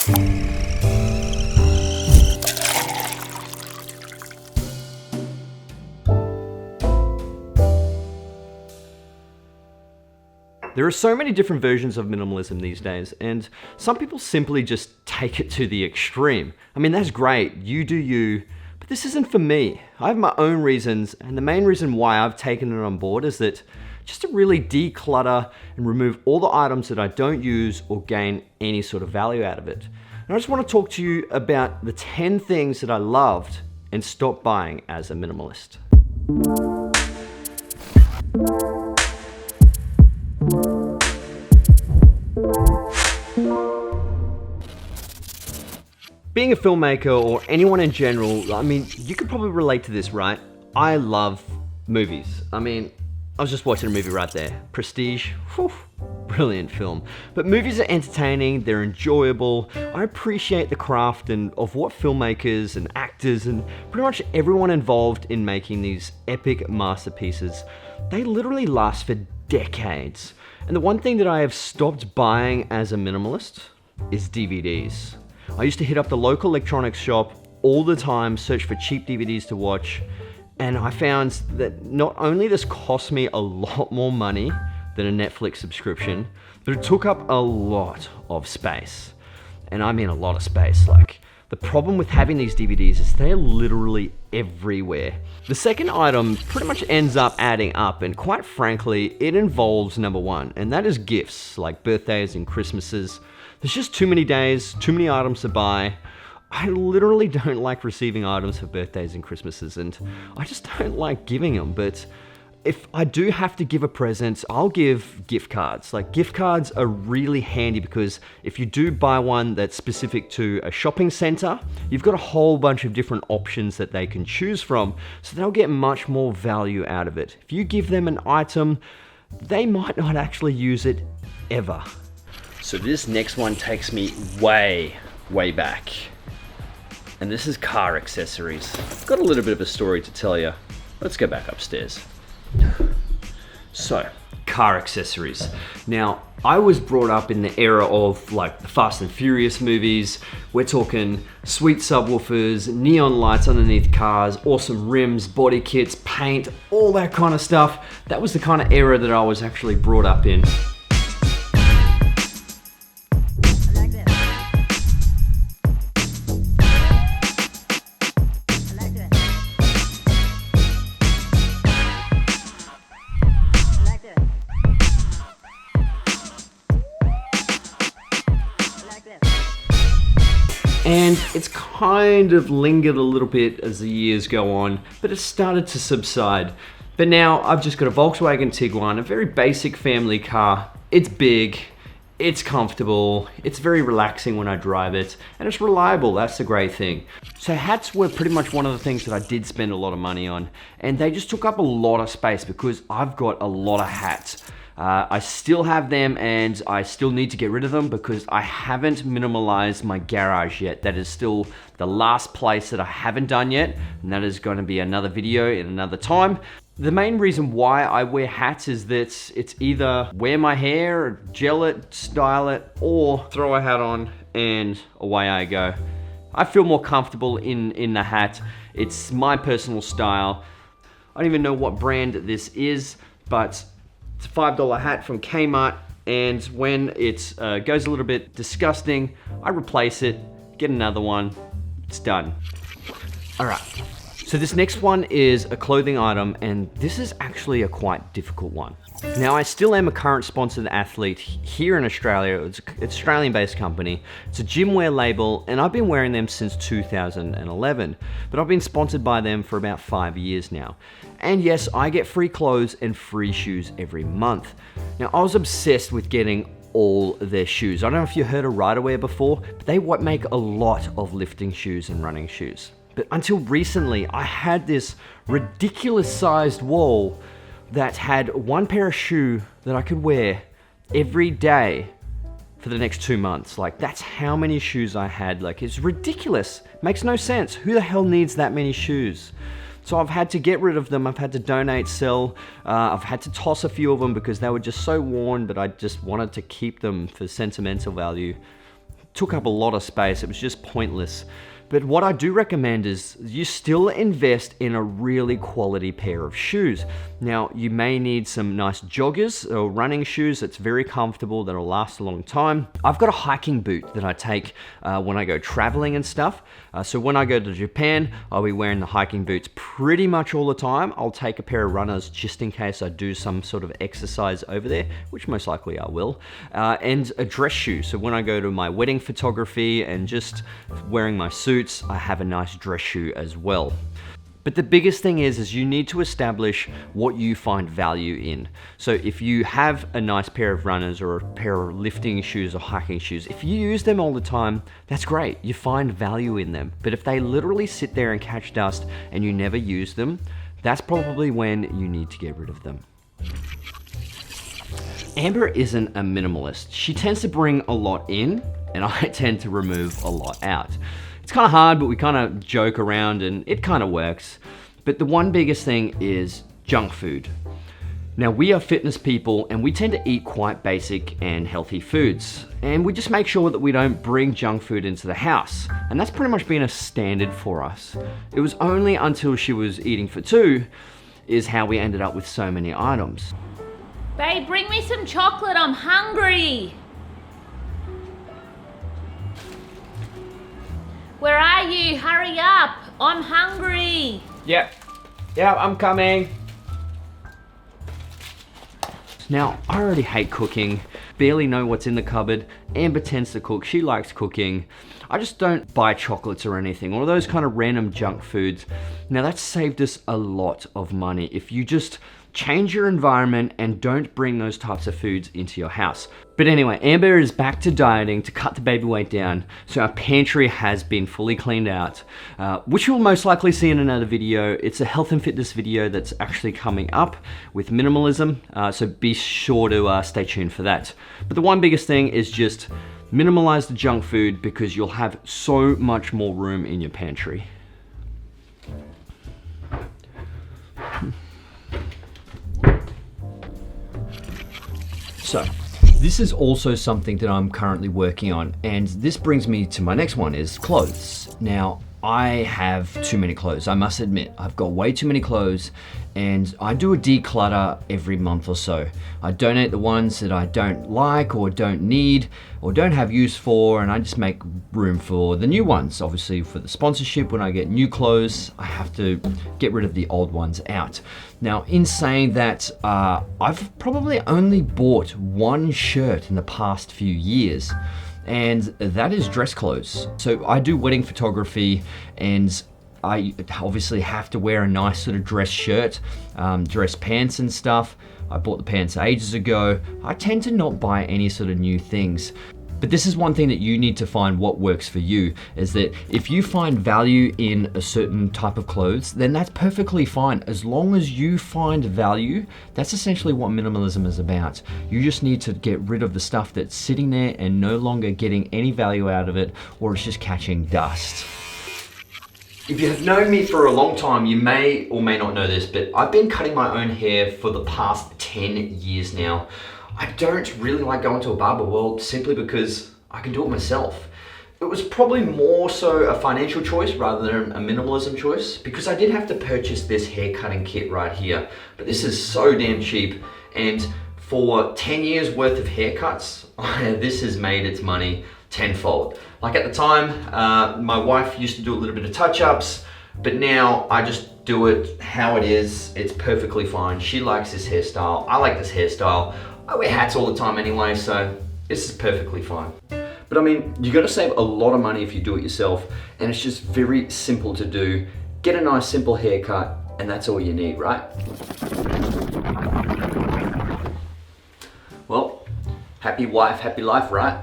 There are so many different versions of minimalism these days, and some people simply just take it to the extreme. I mean, that's great, you do you, but this isn't for me. I have my own reasons, and the main reason why I've taken it on board is that just to really declutter and remove all the items that I don't use or gain any sort of value out of it. And I just want to talk to you about the 10 things that I loved and stopped buying as a minimalist. Being a filmmaker or anyone in general, I mean, you could probably relate to this, right? I love movies. I mean, I was just watching a movie right there. Prestige, whew, brilliant film. But movies are entertaining, they're enjoyable. I appreciate the craft of what filmmakers and actors and pretty much everyone involved in making these epic masterpieces. They literally last for decades. And the one thing that I have stopped buying as a minimalist is DVDs. I used to hit up the local electronics shop all the time, search for cheap DVDs to watch, and I found that not only this cost me a lot more money than a Netflix subscription, but it took up a lot of space. And I mean a lot of space. Like, the problem with having these DVDs is they're literally everywhere. The second item pretty much ends up adding up, and quite frankly, it involves number one, and that is gifts, like birthdays and Christmases. There's just too many days, too many items to buy. I literally don't like receiving items for birthdays and Christmases, and I just don't like giving them. But if I do have to give a present, I'll give gift cards. Like, gift cards are really handy because if you do buy one that's specific to a shopping center, you've got a whole bunch of different options that they can choose from, so they'll get much more value out of it. If you give them an item, they might not actually use it ever. So this next one takes me way back. And this is car accessories. I've got a little bit of a story to tell you. Let's go back upstairs. So, car accessories. Now, I was brought up in the era of like the Fast and Furious movies. We're talking sweet subwoofers, neon lights underneath cars, awesome rims, body kits, paint, all that kind of stuff. That was the kind of era that I was actually brought up in. And it's kind of lingered a little bit as the years go on, but it's started to subside. But now I've just got a Volkswagen Tiguan, a very basic family car. It's big, it's comfortable, it's very relaxing when I drive it, and it's reliable. That's the great thing. So hats were pretty much one of the things that I did spend a lot of money on, and they just took up a lot of space because I've got a lot of hats. I still have them, and I still need to get rid of them because I haven't minimalized my garage yet. That is still the last place that I haven't done yet, and that is going to be another video in another time. The main reason why I wear hats is that it's either wear my hair, gel it, style it, or throw a hat on and away I go. I feel more comfortable in the hat. It's my personal style. I don't even know what brand this is, but it's a $5 hat from Kmart, and when it goes a little bit disgusting, I replace it, get another one, it's done. All right, so this next one is a clothing item, and this is actually a quite difficult one. Now, I still am a current sponsored athlete here in Australia. It's an Australian-based company. It's a gym wear label, and I've been wearing them since 2011, but I've been sponsored by them for about 5 years now. And yes, I get free clothes and free shoes every month. Now, I was obsessed with getting all their shoes. I don't know if you heard of Riderwear before, but they make a lot of lifting shoes and running shoes. But until recently, I had this ridiculous sized wall that had one pair of shoe that I could wear every day for the next 2 months. Like, that's how many shoes I had. Like, it's ridiculous. Makes no sense. Who the hell needs that many shoes? So I've had to get rid of them. I've had to donate, sell. I've had to toss a few of them because they were just so worn, but I just wanted to keep them for sentimental value. took up a lot of space. It was just pointless. But what I do recommend is you still invest in a really quality pair of shoes. Now, you may need some nice joggers or running shoes that's very comfortable, that'll last a long time. I've got a hiking boot that I take when I go traveling and stuff. So when I go to Japan, I'll be wearing the hiking boots pretty much all the time. I'll take a pair of runners just in case I do some sort of exercise over there, which most likely I will. And a dress shoe. So when I go to my wedding photography and just wearing my suit, I have a nice dress shoe as well. But the biggest thing is you need to establish what you find value in. So if you have a nice pair of runners or a pair of lifting shoes or hiking shoes, if you use them all the time, that's great. You find value in them. But if they literally sit there and catch dust and you never use them, that's probably when you need to get rid of them. Amber isn't a minimalist. She tends to bring a lot in, and I tend to remove a lot out. It's kind of hard, but we kind of joke around and it kind of works. But the one biggest thing is junk food. Now, we are fitness people and we tend to eat quite basic and healthy foods. And we just make sure that we don't bring junk food into the house. And that's pretty much been a standard for us. It was only until she was eating for two is how we ended up with so many items. Babe, bring me some chocolate, I'm hungry. Where are you? Hurry up, I'm hungry. Yep, I'm coming. Now, I already hate cooking, barely know what's in the cupboard. Amber tends to cook, she likes cooking. I just don't buy chocolates or anything, or those kind of random junk foods. Now, that's saved us a lot of money if you just change your environment and don't bring those types of foods into your house. But anyway, Amber is back to dieting to cut the baby weight down. So our pantry has been fully cleaned out, which you'll most likely see in another video. It's a health and fitness video that's actually coming up with minimalism. So be sure to stay tuned for that. But the one biggest thing is just minimalize the junk food because you'll have so much more room in your pantry. So, this is also something that I'm currently working on, and this brings me to my next one, is clothes. Now, I have too many clothes, I must admit. I've got way too many clothes, and I do a declutter every month or so. I donate the ones that I don't like or don't need or don't have use for, and I just make room for the new ones. Obviously, for the sponsorship, when I get new clothes, I have to get rid of the old ones out. Now, in saying that, I've probably only bought one shirt in the past few years, and that is dress clothes. So I do wedding photography, and I obviously have to wear a nice sort of dress shirt, dress pants and stuff. I bought the pants ages ago. I tend to not buy any sort of new things. But this is one thing that you need to find what works for you, is that if you find value in a certain type of clothes, then that's perfectly fine. As long as you find value, that's essentially what minimalism is about. You just need to get rid of the stuff that's sitting there and no longer getting any value out of it, or it's just catching dust. If you have known me for a long time, you may or may not know this, but I've been cutting my own hair for the past 10 years now. I don't really like going to a barber world simply because I can do it myself. It was probably more so a financial choice rather than a minimalism choice, because I did have to purchase this hair cutting kit right here, but this is so damn cheap, and for 10 years worth of haircuts, this has made its money tenfold. Like at the time, my wife used to do a little bit of touch-ups, but now I just do it how it is. It's perfectly fine. She likes this hairstyle. I like this hairstyle. I wear hats all the time anyway, so this is perfectly fine. But I mean, you gotta save a lot of money if you do it yourself, and it's just very simple to do. Get a nice simple haircut, and that's all you need, right? Well, happy wife, happy life, right?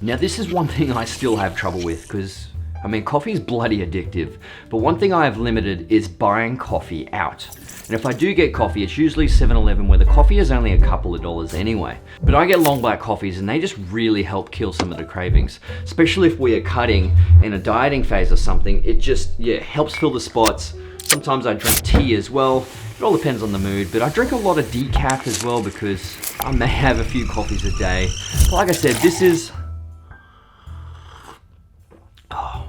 Now this is one thing I still have trouble with, because I mean, coffee is bloody addictive, but one thing I have limited is buying coffee out. And if I do get coffee, it's usually 7-Eleven, where the coffee is only a couple of dollars anyway. But I get long black coffees, and they just really help kill some of the cravings. Especially if we are cutting in a dieting phase or something, it just, helps fill the spots. Sometimes I drink tea as well. It all depends on the mood, but I drink a lot of decaf as well because I may have a few coffees a day. But like I said, this is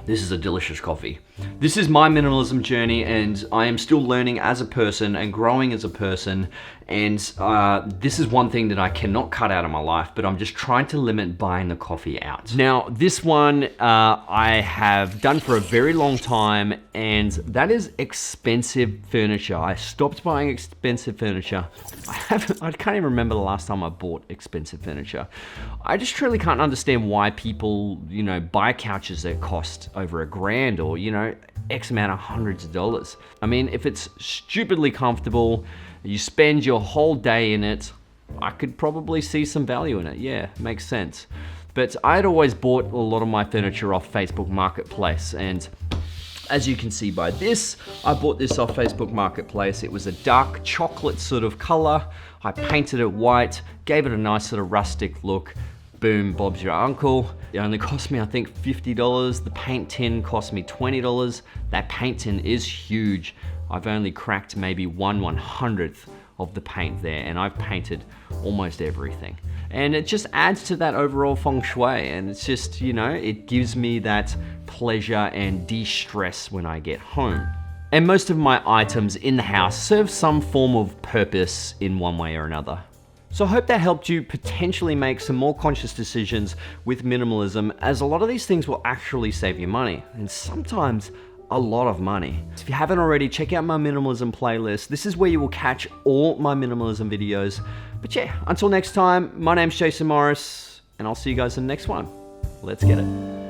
This is a delicious coffee. This is my minimalism journey, and I am still learning as a person and growing as a person. And this is one thing that I cannot cut out of my life, but I'm just trying to limit buying the coffee out. Now, this one I have done for a very long time, and that is expensive furniture. I stopped buying expensive furniture. I can't even remember the last time I bought expensive furniture. I just truly can't understand why people, buy couches that cost over $1,000 or, X amount of hundreds of dollars. I mean, if it's stupidly comfortable, you spend your whole day in it, I could probably see some value in it. Yeah, makes sense. But I'd always bought a lot of my furniture off Facebook Marketplace, and as you can see by this, I bought this off Facebook Marketplace. It was a dark chocolate sort of color. I painted it white, gave it a nice sort of rustic look. Boom, Bob's your uncle. It only cost me, I think, $50. The paint tin cost me $20. That paint tin is huge. I've only cracked maybe 1/100th of the paint there, and I've painted almost everything. And it just adds to that overall feng shui, and it's just, it gives me that pleasure and de-stress when I get home. And most of my items in the house serve some form of purpose in one way or another. So I hope that helped you potentially make some more conscious decisions with minimalism, as a lot of these things will actually save you money, and sometimes a lot of money. If you haven't already, check out my minimalism playlist. This is where you will catch all my minimalism videos. But yeah, until next time, my name's Jason Morris, and I'll see you guys in the next one. Let's get it.